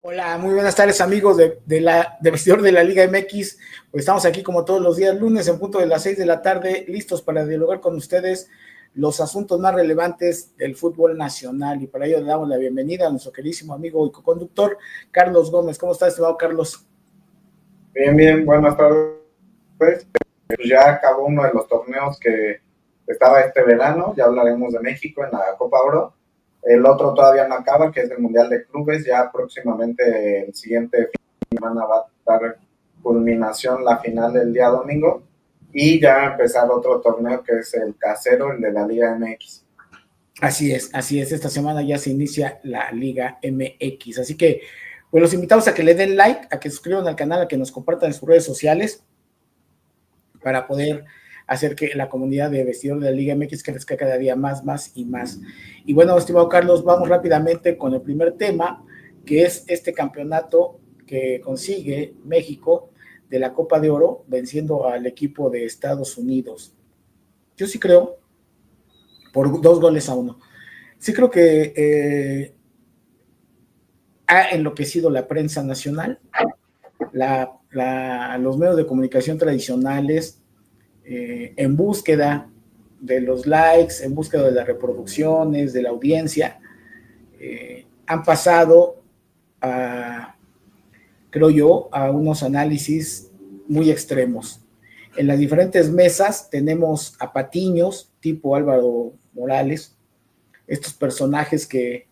Hola, muy buenas tardes amigos de Vestidor de la Liga MX. Pues estamos aquí como todos los días lunes en punto de las 6 de la tarde, listos para dialogar con ustedes los asuntos más relevantes del fútbol nacional. Y para ello le damos la bienvenida a nuestro queridísimo amigo y co-conductor Carlos Gómez. ¿Cómo estás, estimado Carlos? Bien, bien, buenas tardes. Pues ya acabó uno de los torneos que estaba este verano, ya hablaremos de México en la Copa Oro. El otro todavía no acaba, que es el Mundial de Clubes, ya próximamente el siguiente fin de semana va a dar culminación la final del día domingo y ya va a empezar otro torneo que es el casero, el de la Liga MX. Así es. Esta semana ya se inicia la Liga MX. Así que, pues los invitamos a que le den like, a que se suscriban al canal, a que nos compartan en sus redes sociales para poder hacer que la comunidad de vestidor de la Liga MX crezca cada día más y más. Y bueno, estimado Carlos, vamos rápidamente con el primer tema, que es este campeonato que consigue México de la Copa de Oro, venciendo al equipo de Estados Unidos. Yo sí creo, por 2-1, sí creo que ha enloquecido la prensa nacional, los medios de comunicación tradicionales, en búsqueda de los likes, en búsqueda de las reproducciones, de la audiencia, han pasado a, creo yo, a unos análisis muy extremos. En las diferentes mesas tenemos a patiños tipo Álvaro Morales, estos personajes que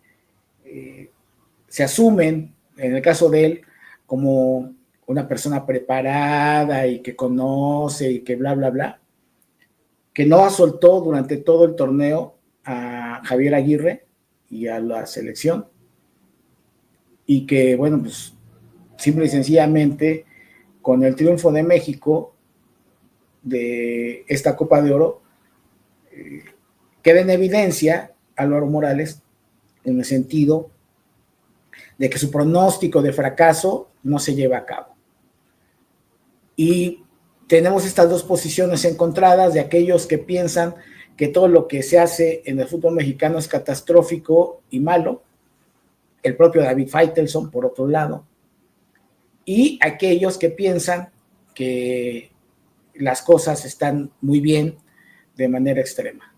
se asumen, en el caso de él, como una persona preparada y que conoce y que bla, bla, bla, que no soltó durante todo el torneo a Javier Aguirre y a la selección, y que, bueno, pues simple y sencillamente, con el triunfo de México de esta Copa de Oro, queda en evidencia Álvaro Morales en el sentido de que su pronóstico de fracaso no se lleva a cabo. Y tenemos estas dos posiciones encontradas de aquellos que piensan que todo lo que se hace en el fútbol mexicano es catastrófico y malo, el propio David Faitelson, por otro lado, y aquellos que piensan que las cosas están muy bien de manera extrema.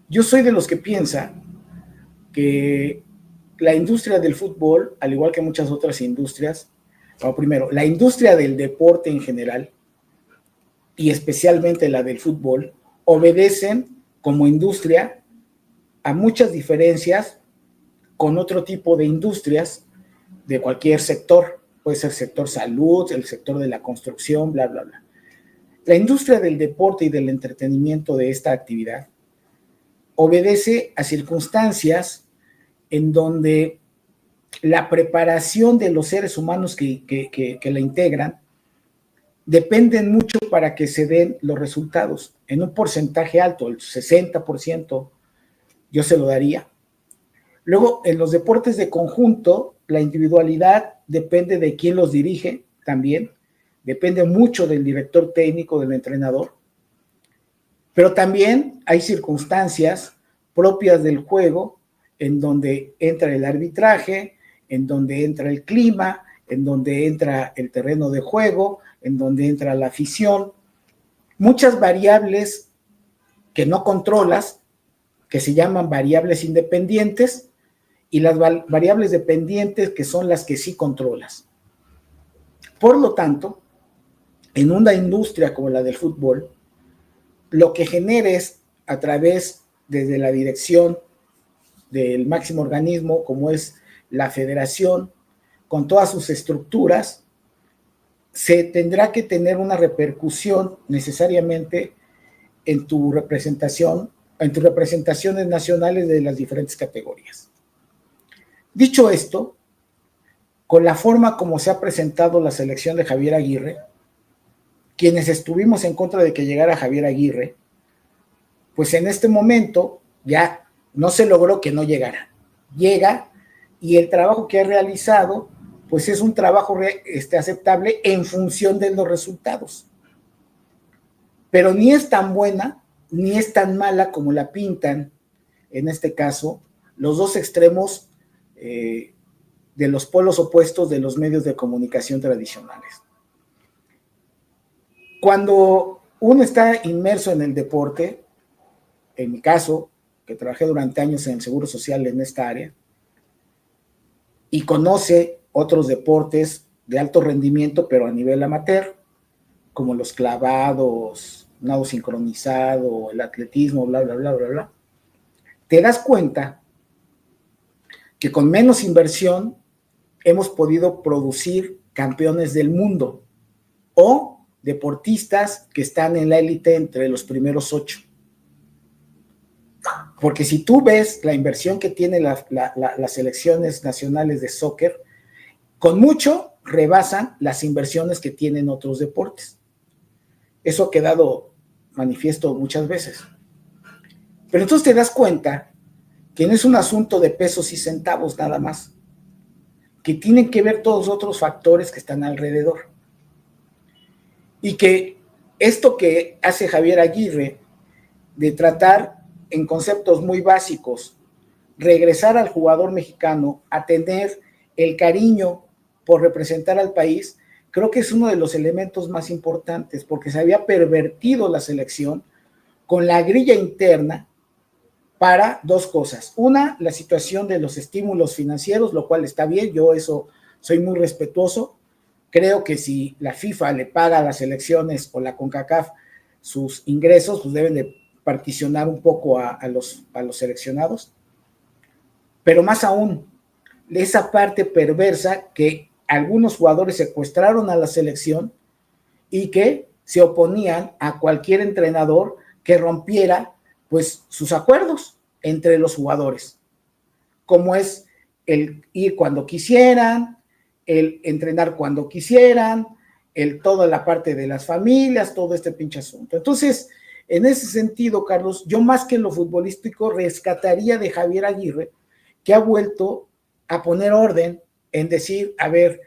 Yo soy de los que piensa que la industria del fútbol, al igual que muchas otras industrias, bueno, primero, la industria del deporte en general, y especialmente la del fútbol, obedecen como industria a muchas diferencias con otro tipo de industrias de cualquier sector. Puede ser sector salud, el sector de la construcción, bla, bla, bla. La industria del deporte y del entretenimiento de esta actividad obedece a circunstancias en donde la preparación de los seres humanos que la integran dependen mucho para que se den los resultados. En un porcentaje alto, el 60%, yo se lo daría. Luego, en los deportes de conjunto, la individualidad depende de quién los dirige también, depende mucho del director técnico, del entrenador, pero también hay circunstancias propias del juego en donde entra el arbitraje, en donde entra el clima, en donde entra el terreno de juego, en donde entra la afición, muchas variables que no controlas, que se llaman variables independientes, y las variables dependientes, que son las que sí controlas. Por lo tanto, en una industria como la del fútbol, lo que generes a través desde la dirección del máximo organismo, como es la federación, con todas sus estructuras, se tendrá que tener una repercusión necesariamente en tu representación, en tus representaciones nacionales de las diferentes categorías. Dicho esto, con la forma como se ha presentado la selección de Javier Aguirre, quienes estuvimos en contra de que llegara Javier Aguirre, pues en este momento ya no se logró que no llegara. Llega, y el trabajo que ha realizado, pues es un trabajo aceptable en función de los resultados. Pero ni es tan buena, ni es tan mala como la pintan, en este caso, los dos extremos de los polos opuestos de los medios de comunicación tradicionales. Cuando uno está inmerso en el deporte, en mi caso, que trabajé durante años en el Seguro Social en esta área, y conoce otros deportes de alto rendimiento, pero a nivel amateur, como los clavados, nado sincronizado, el atletismo, bla, bla, bla, bla, bla, te das cuenta que con menos inversión hemos podido producir campeones del mundo o deportistas que están en la élite entre los primeros 8. Porque si tú ves la inversión que tienen las selecciones nacionales de soccer, con mucho rebasan las inversiones que tienen otros deportes. Eso ha quedado manifiesto muchas veces. Pero entonces te das cuenta que no es un asunto de pesos y centavos nada más, que tienen que ver todos otros factores que están alrededor. Y que esto que hace Javier Aguirre de tratar en conceptos muy básicos, regresar al jugador mexicano a tener el cariño por representar al país, creo que es uno de los elementos más importantes, porque se había pervertido la selección con la grilla interna para dos cosas. Una, la situación de los estímulos financieros, lo cual está bien, yo eso soy muy respetuoso. Creo que si la FIFA le paga a las selecciones o la CONCACAF sus ingresos, pues deben de particionar un poco a los seleccionados. Pero más aún, esa parte perversa que algunos jugadores secuestraron a la selección y que se oponían a cualquier entrenador que rompiera pues sus acuerdos entre los jugadores, como es el ir cuando quisieran, el entrenar cuando quisieran, toda la parte de las familias, todo este pinche asunto. Entonces, en ese sentido, Carlos, yo más que en lo futbolístico rescataría de Javier Aguirre, que ha vuelto a poner orden en decir, a ver,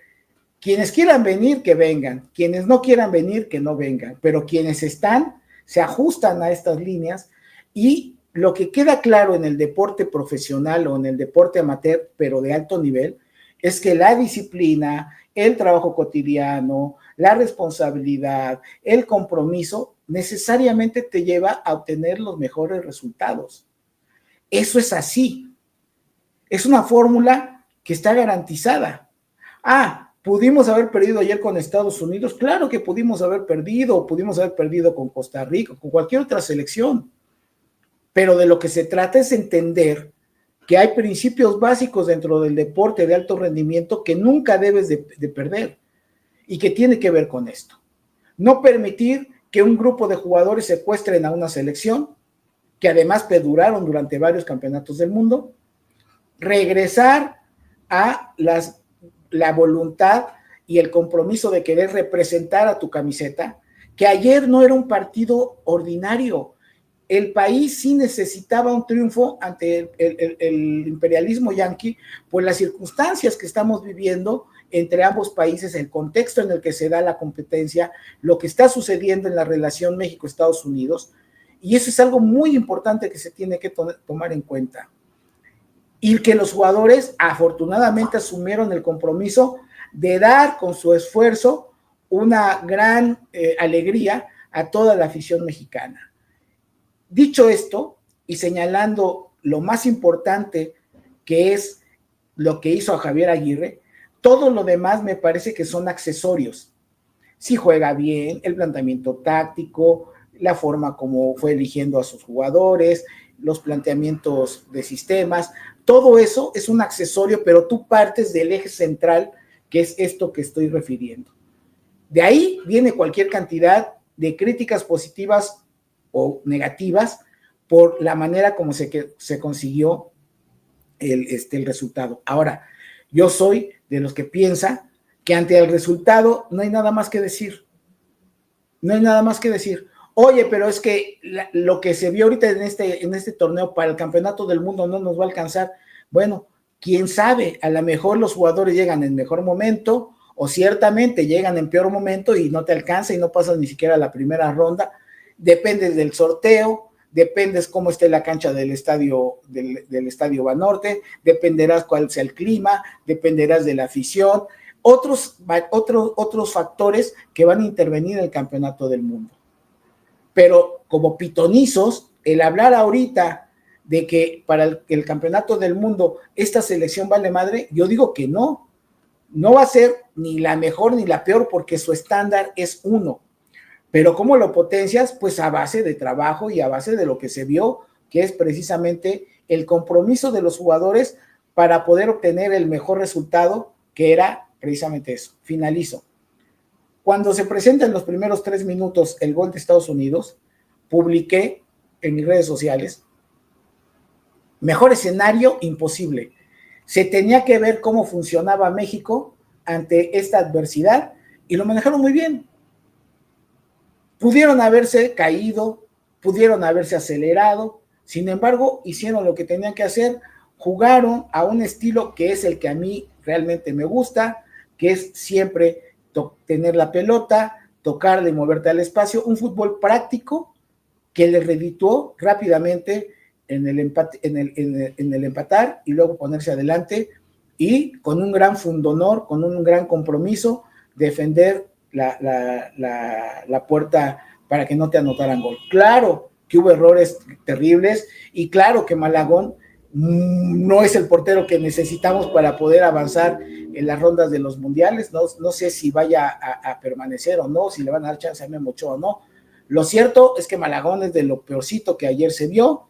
quienes quieran venir, que vengan, quienes no quieran venir, que no vengan, pero quienes están, se ajustan a estas líneas, y lo que queda claro en el deporte profesional o en el deporte amateur, pero de alto nivel, es que la disciplina, el trabajo cotidiano, la responsabilidad, el compromiso, necesariamente te lleva a obtener los mejores resultados. Eso es así. Es una fórmula que está garantizada. ¿Pudimos haber perdido ayer con Estados Unidos? Claro que pudimos haber perdido con Costa Rica, con cualquier otra selección. Pero de lo que se trata es entender que hay principios básicos dentro del deporte de alto rendimiento que nunca debes de perder y que tiene que ver con esto. No permitir que un grupo de jugadores secuestren a una selección, que además perduraron durante varios campeonatos del mundo, regresar a la voluntad y el compromiso de querer representar a tu camiseta, que ayer no era un partido ordinario. El país sí necesitaba un triunfo ante el imperialismo yanqui por las circunstancias que estamos viviendo entre ambos países, el contexto en el que se da la competencia, lo que está sucediendo en la relación México-Estados Unidos, y eso es algo muy importante que se tiene que tomar en cuenta. Y que los jugadores afortunadamente asumieron el compromiso de dar con su esfuerzo una gran alegría a toda la afición mexicana. Dicho esto, y señalando lo más importante que es lo que hizo a Javier Aguirre, todo lo demás me parece que son accesorios. Si juega bien, el planteamiento táctico, la forma como fue eligiendo a sus jugadores, los planteamientos de sistemas, todo eso es un accesorio, pero tú partes del eje central, que es esto que estoy refiriendo. De ahí viene cualquier cantidad de críticas positivas o negativas por la manera como se consiguió el resultado. Ahora, yo soy de los que piensa que ante el resultado no hay nada más que decir. No hay nada más que decir. Oye, pero es que lo que se vio ahorita en este torneo para el campeonato del mundo no nos va a alcanzar. Bueno, quién sabe, a lo mejor los jugadores llegan en mejor momento o ciertamente llegan en peor momento y no te alcanza y no pasas ni siquiera a la primera ronda. Depende del sorteo, dependes cómo esté la cancha del estadio Banorte, dependerás cuál sea el clima, dependerás de la afición, otros factores que van a intervenir en el campeonato del mundo. Pero como pitonizos, el hablar ahorita de que para el campeonato del mundo esta selección vale madre, yo digo que no va a ser ni la mejor ni la peor porque su estándar es uno. Pero ¿cómo lo potencias? Pues a base de trabajo y a base de lo que se vio, que es precisamente el compromiso de los jugadores para poder obtener el mejor resultado, que era precisamente eso. Finalizo. Cuando se presenta en los primeros 3 minutos el gol de Estados Unidos, publiqué en mis redes sociales, mejor escenario imposible. Se tenía que ver cómo funcionaba México ante esta adversidad y lo manejaron muy bien. Pudieron haberse caído, pudieron haberse acelerado, sin embargo, hicieron lo que tenían que hacer, jugaron a un estilo que es el que a mí realmente me gusta, que es siempre tener la pelota, tocarla y moverte al espacio, un fútbol práctico que le redituó rápidamente en el empatar y luego ponerse adelante y con un gran fundonor, con un gran compromiso, defender la puerta para que no te anotaran gol. Claro que hubo errores terribles y claro que Malagón no es el portero que necesitamos para poder avanzar en las rondas de los mundiales. No sé si vaya a permanecer o no, si le van a dar chance a Memo Ochoa o no. Lo cierto es que Malagón es de lo peorcito que ayer se vio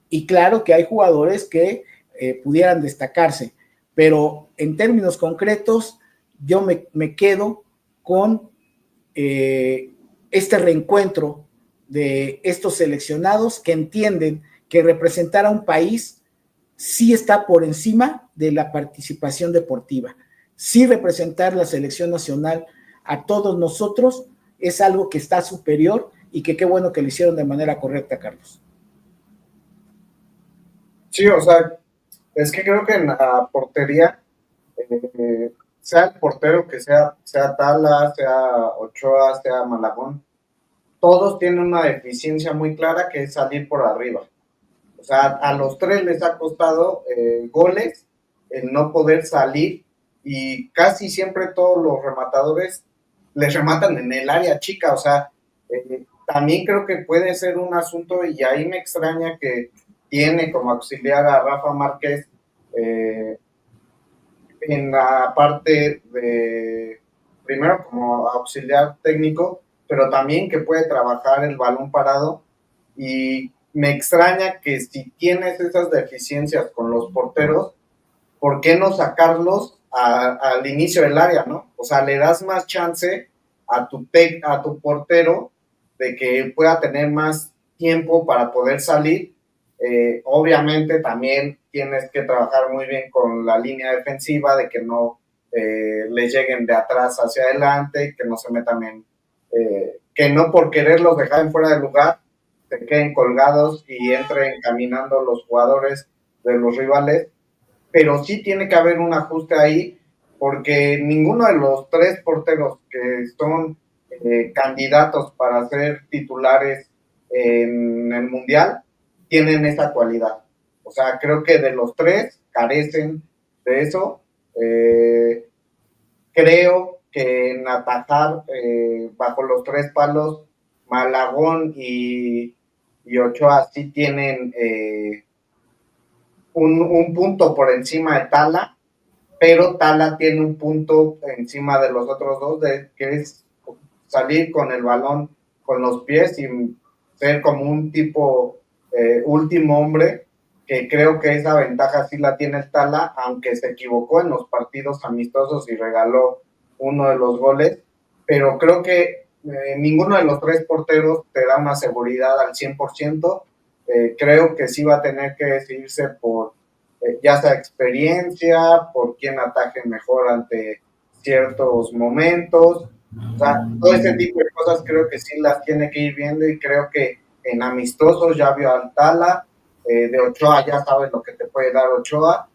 y claro que hay jugadores que pudieran destacarse, pero en términos concretos yo me quedo con este reencuentro de estos seleccionados que entienden que representar a un país sí está por encima de la participación deportiva. Sí representar la selección nacional a todos nosotros es algo que está superior y que qué bueno que lo hicieron de manera correcta, Carlos. Sí, o sea, es que creo que en la portería, sea el portero que sea Tala, sea Ochoa, sea Malagón, todos tienen una deficiencia muy clara que es salir por arriba. O sea, a los tres les ha costado goles el no poder salir y casi siempre todos los rematadores les rematan en el área chica. O sea, también creo que puede ser un asunto y ahí me extraña que tiene como auxiliar a Rafa Márquez en la parte de, primero como auxiliar técnico, pero también que puede trabajar el balón parado y me extraña que si tienes esas deficiencias con los porteros, ¿por qué no sacarlos al inicio del área, no? O sea, le das más chance a tu portero de que pueda tener más tiempo para poder salir. Obviamente también tienes que trabajar muy bien con la línea defensiva, de que no les lleguen de atrás hacia adelante, que no se metan que no por quererlos dejar en fuera de lugar, se queden colgados y entren caminando los jugadores de los rivales, pero sí tiene que haber un ajuste ahí, porque ninguno de los tres porteros que son candidatos para ser titulares en el Mundial tienen esa cualidad. O sea, creo que de los tres carecen de eso. Creo que en atajar bajo los tres palos, Malagón y Ochoa sí tienen un punto por encima de Tala, pero Tala tiene un punto encima de los otros dos, que es salir con el balón con los pies y ser como un tipo último hombre, que creo que esa ventaja sí la tiene el Tala, aunque se equivocó en los partidos amistosos y regaló uno de los goles, pero creo que ninguno de los tres porteros te da una seguridad al 100%. Creo que sí va a tener que decidirse por ya sea experiencia, por quién ataje mejor ante ciertos momentos. O sea, todo ese tipo de cosas creo que sí las tiene que ir viendo y creo que en amistosos ya vio al Tala, de Ochoa ya sabes lo que te puede dar Ochoa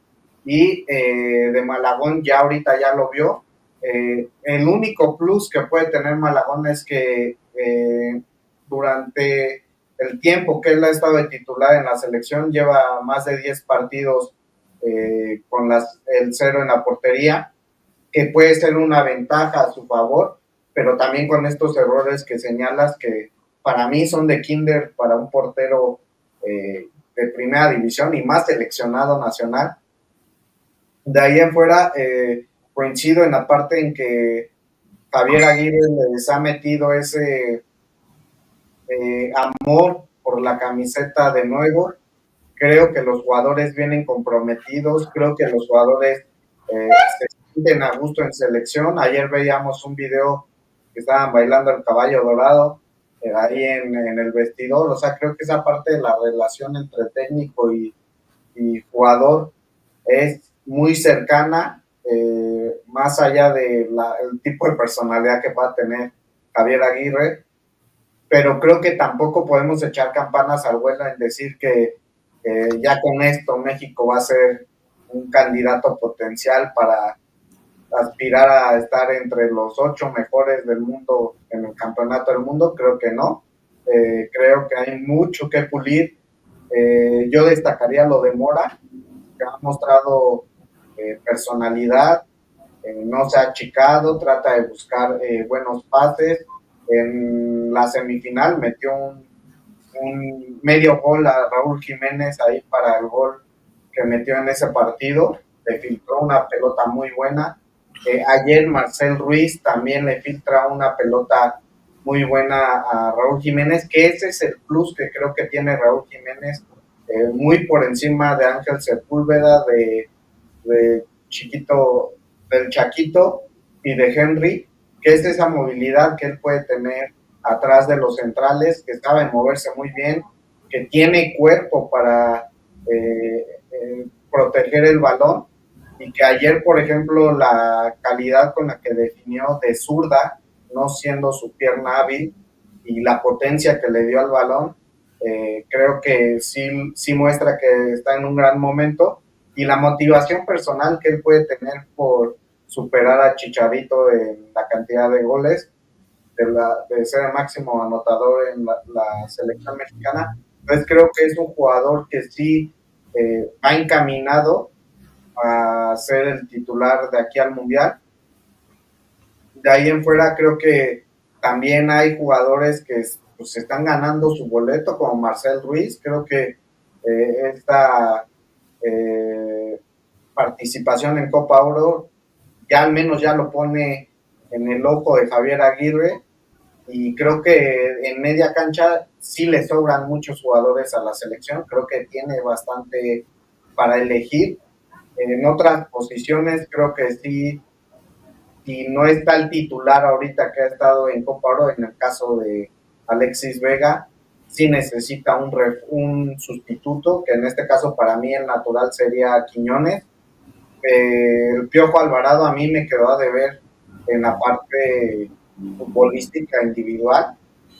y de Malagón ya ahorita ya lo vio. El único plus que puede tener Malagón es que durante el tiempo que él ha estado de titular en la selección, lleva más de 10 partidos con el 0 en la portería, que puede ser una ventaja a su favor, pero también con estos errores que señalas que para mí son de kinder para un portero de primera división y más seleccionado nacional. De ahí en fuera, coincido en la parte en que Javier Aguirre les ha metido ese amor por la camiseta de nuevo. Creo que los jugadores vienen comprometidos, creo que los jugadores se sienten a gusto en selección. Ayer veíamos un video que estaban bailando el caballo dorado ahí en el vestidor. O sea, creo que esa parte de la relación entre técnico y jugador es muy cercana, más allá del tipo de personalidad que pueda tener Javier Aguirre, pero creo que tampoco podemos echar campanas al vuelo en decir que ya con esto México va a ser un candidato potencial para aspirar a estar entre los 8 mejores del mundo en el campeonato del mundo. Creo que no. Creo que hay mucho que pulir. Yo destacaría lo de Mora, que ha mostrado personalidad, no se ha achicado, trata de buscar buenos pases. En la semifinal metió un medio gol a Raúl Jiménez ahí para el gol que metió en ese partido, le filtró una pelota muy buena. Ayer Marcel Ruiz también le filtra una pelota muy buena a Raúl Jiménez, que ese es el plus que creo que tiene Raúl Jiménez, muy por encima de Ángel Sepúlveda, de Chiquito, del Chaquito y de Henry, que es esa movilidad que él puede tener atrás de los centrales, que sabe moverse muy bien, que tiene cuerpo para proteger el balón, y que ayer, por ejemplo, la calidad con la que definió de zurda, no siendo su pierna hábil, y la potencia que le dio al balón, creo que sí muestra que está en un gran momento, y la motivación personal que él puede tener por superar a Chicharito en la cantidad de goles, de ser el máximo anotador en la selección mexicana. Entonces creo que es un jugador que sí ha encaminado a ser el titular de aquí al Mundial. De ahí en fuera creo que también hay jugadores que pues, están ganando su boleto, como Marcel Ruiz. Creo que esta participación en Copa Oro ya al menos ya lo pone en el ojo de Javier Aguirre, y creo que en media cancha sí le sobran muchos jugadores a la selección. Creo que tiene bastante para elegir. En otras posiciones creo que sí, si no está el titular ahorita que ha estado en Copa Oro, en el caso de Alexis Vega, sí necesita un sustituto, que en este caso para mí el natural sería Quiñones. El Piojo Alvarado a mí me quedó a deber en la parte futbolística individual.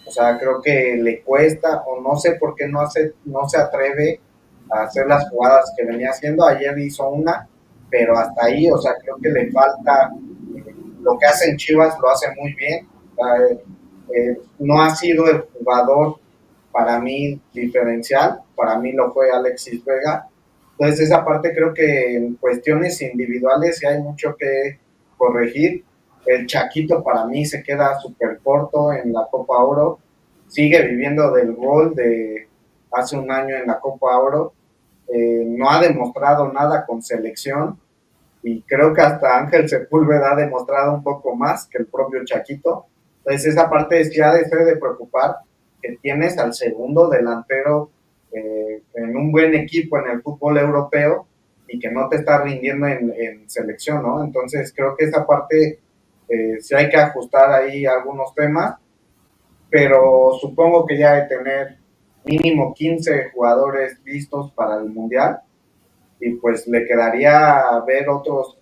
O sea, creo que le cuesta, o no sé por qué no se atreve a hacer las jugadas que venía haciendo. Ayer hizo una, pero hasta ahí. O sea, creo que le falta, lo que hace en Chivas lo hace muy bien. No ha sido el jugador para mí diferencial, para mí lo fue Alexis Vega. Entonces esa parte creo que en cuestiones individuales sí hay mucho que corregir. El Chaquito para mí se queda súper corto en la Copa Oro, sigue viviendo del gol de hace un año en la Copa Oro, no ha demostrado nada con selección, y creo que hasta Ángel Sepúlveda ha demostrado un poco más que el propio Chaquito. Entonces esa parte sí ha de ser de preocupar, que tienes al segundo delantero en un buen equipo en el fútbol europeo y que no te está rindiendo en selección, ¿no? Entonces creo que esa parte sí hay que ajustar ahí algunos temas, pero supongo que ya hay que tener mínimo 15 jugadores listos para el Mundial, y pues le quedaría ver otros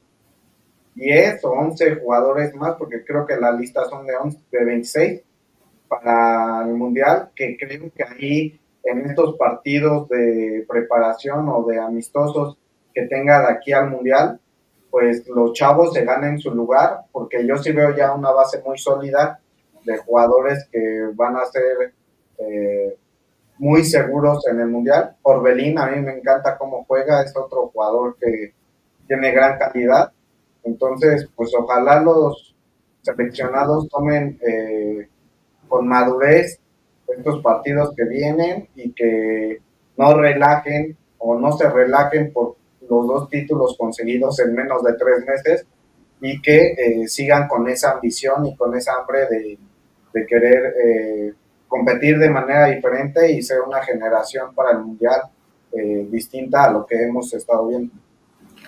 10 o 11 jugadores más, porque creo que la lista son de 26 para el Mundial, que creo que ahí en estos partidos de preparación o de amistosos que tenga de aquí al Mundial, pues los chavos se ganen su lugar, porque yo sí veo ya una base muy sólida de jugadores que van a ser muy seguros en el Mundial. Orbelín, a mí me encanta cómo juega, es otro jugador que tiene gran calidad. Entonces, pues ojalá los seleccionados tomen con madurez estos partidos que vienen y que no relajen o no se relajen por los 2 títulos conseguidos en menos de 3 meses y que sigan con esa ambición y con esa hambre de querer competir de manera diferente y ser una generación para el Mundial distinta a lo que hemos estado viendo.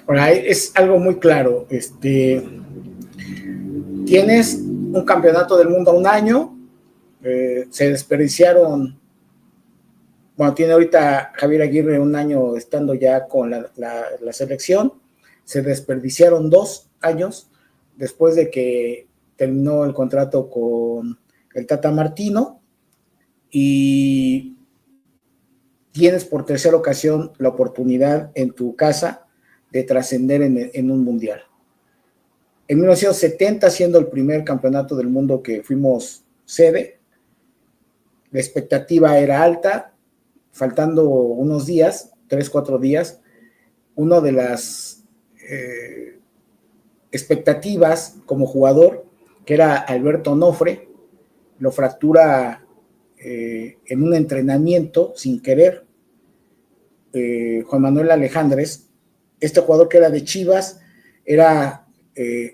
Ahora, es algo muy claro. Tienes un campeonato del mundo a un año, se desperdiciaron, bueno, tiene ahorita Javier Aguirre un año estando ya con la selección, se desperdiciaron 2 años después de que terminó el contrato con el Tata Martino y tienes por tercera ocasión la oportunidad en tu casa de trascender en un mundial. En 1970, siendo el primer campeonato del mundo que fuimos sede, la expectativa era alta, faltando unos días, 3, 4 días, una de las expectativas como jugador, que era Alberto Onofre, lo fractura en un entrenamiento sin querer. Juan Manuel Alejandres, este jugador que era de Chivas, era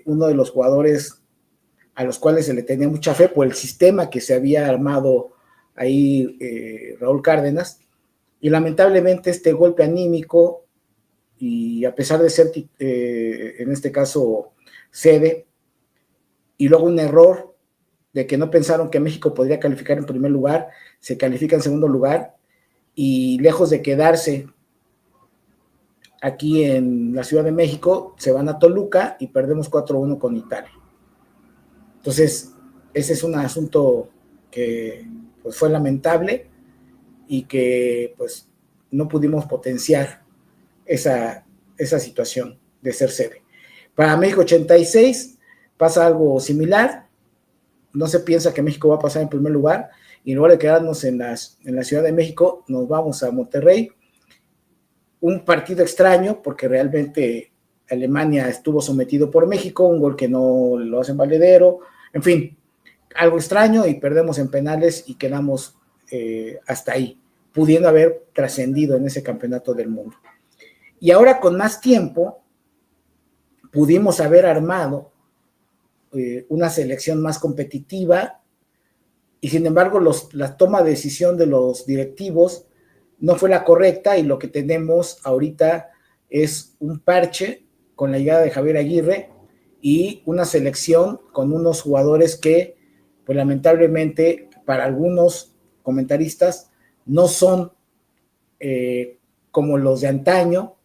uno de los jugadores a los cuales se le tenía mucha fe por el sistema que se había armado ahí Raúl Cárdenas, y lamentablemente este golpe anímico, y a pesar de ser en este caso sede, y luego un error de que no pensaron que México podría calificar en primer lugar, se califica en segundo lugar, y lejos de quedarse aquí en la Ciudad de México, se van a Toluca y perdemos 4-1 con Italia. Entonces, ese es un asunto que pues, fue lamentable y que pues no pudimos potenciar esa situación de ser sede. Para México 86 pasa algo similar, no se piensa que México va a pasar en primer lugar, y en lugar de quedarnos en la Ciudad de México, nos vamos a Monterrey. Un partido extraño, porque realmente Alemania estuvo sometido por México, un gol que no lo hacen valedero, en fin, algo extraño, y perdemos en penales y quedamos hasta ahí, pudiendo haber trascendido en ese campeonato del mundo. Y ahora con más tiempo, pudimos haber armado una selección más competitiva, y sin embargo la toma de decisión de los directivos no fue la correcta, y lo que tenemos ahorita es un parche con la llegada de Javier Aguirre y una selección con unos jugadores que, pues lamentablemente, para algunos comentaristas no son como los de antaño,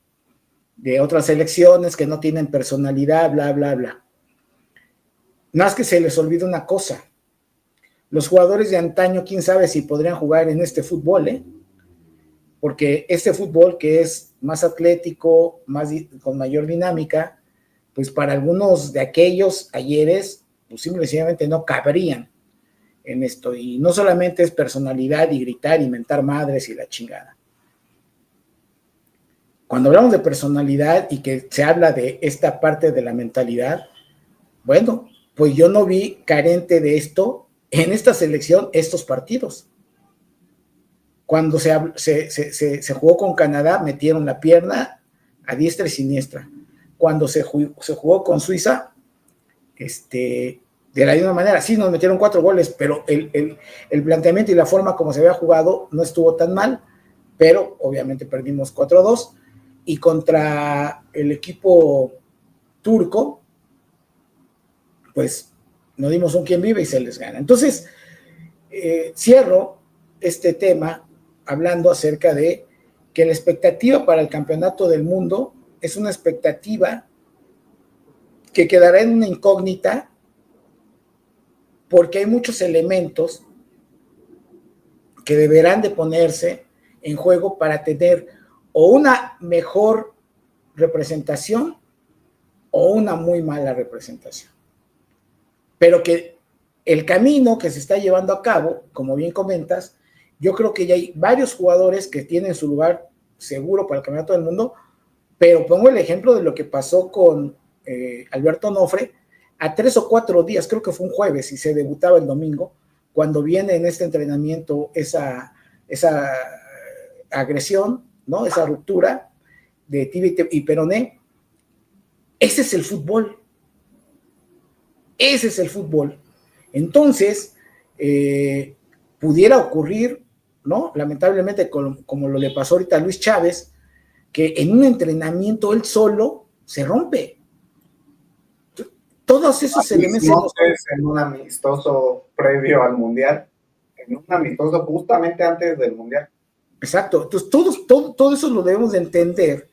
de otras selecciones que no tienen personalidad, bla, bla, bla. Más que se les olvida una cosa: los jugadores de antaño, quién sabe si podrían jugar en este fútbol, porque este fútbol que es más atlético, con mayor dinámica, pues para algunos de aquellos ayeres, pues simplemente no cabrían en esto. Y no solamente es personalidad y gritar y mentar madres y la chingada. Cuando hablamos de personalidad y que se habla de esta parte de la mentalidad, bueno, pues yo no vi carente de esto en esta selección, estos partidos. Cuando se jugó con Canadá, metieron la pierna a diestra y siniestra. Cuando se jugó con Suiza, de la misma manera, sí nos metieron 4 goles, pero el planteamiento y la forma como se había jugado no estuvo tan mal, pero obviamente perdimos 4-2, y contra el equipo turco, pues nos dimos un quien vive y se les gana. Entonces, cierro este tema hablando acerca de que la expectativa para el campeonato del mundo es una expectativa que quedará en una incógnita, porque hay muchos elementos que deberán de ponerse en juego para tener o una mejor representación o una muy mala representación. Pero que el camino que se está llevando a cabo, como bien comentas, Yo creo que ya hay varios jugadores que tienen su lugar seguro para el Campeonato del Mundo, pero pongo el ejemplo de lo que pasó con Alberto Nofre a 3 o 4 días, creo que fue un jueves y se debutaba el domingo, cuando viene en este entrenamiento esa agresión, ¿no? Esa ruptura de tibia y peroné. Ese es el fútbol. Ese es el fútbol. Entonces, pudiera ocurrir, ¿no? Lamentablemente, como lo le pasó ahorita a Luis Chávez, que en un entrenamiento él solo se rompe. Todos esos elementos. En un amistoso previo al Mundial, en un amistoso justamente antes del Mundial. Exacto. Entonces, todo eso lo debemos de entender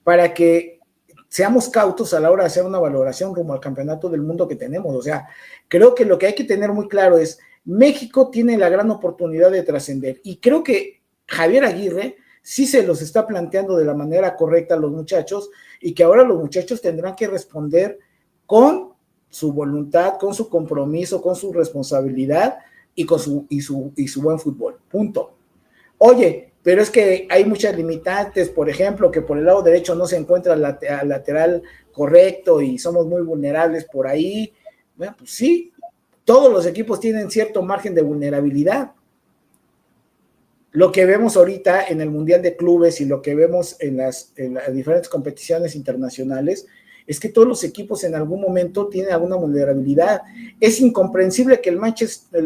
para que seamos cautos a la hora de hacer una valoración rumbo al campeonato del mundo que tenemos. O sea, creo que lo que hay que tener muy claro es, México tiene la gran oportunidad de trascender y creo que Javier Aguirre sí se los está planteando de la manera correcta a los muchachos y que ahora los muchachos tendrán que responder con su voluntad, con su compromiso, con su responsabilidad y con su buen fútbol. Punto. Oye, pero es que hay muchas limitantes, por ejemplo, que por el lado derecho no se encuentra el lateral correcto y somos muy vulnerables por ahí. Bueno, pues sí, todos los equipos tienen cierto margen de vulnerabilidad. Lo que vemos ahorita en el Mundial de Clubes y lo que vemos en las diferentes competiciones internacionales es que todos los equipos en algún momento tienen alguna vulnerabilidad. Es incomprensible que el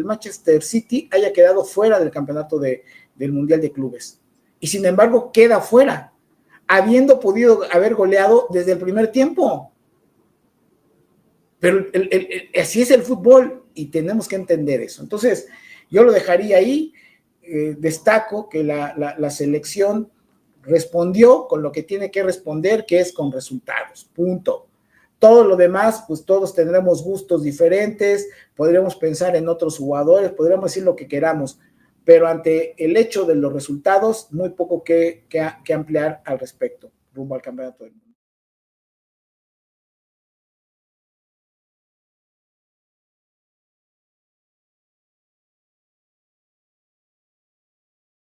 Manchester City haya quedado fuera del campeonato del Mundial de Clubes. Y sin embargo queda fuera, habiendo podido haber goleado desde el primer tiempo. Pero así es el fútbol y tenemos que entender eso. Entonces, yo lo dejaría ahí. Destaco que la selección respondió con lo que tiene que responder, que es con resultados, punto. Todo lo demás, pues todos tendremos gustos diferentes, podríamos pensar en otros jugadores, podríamos decir lo que queramos, pero ante el hecho de los resultados, muy poco que ampliar al respecto, rumbo al campeonato del mundo.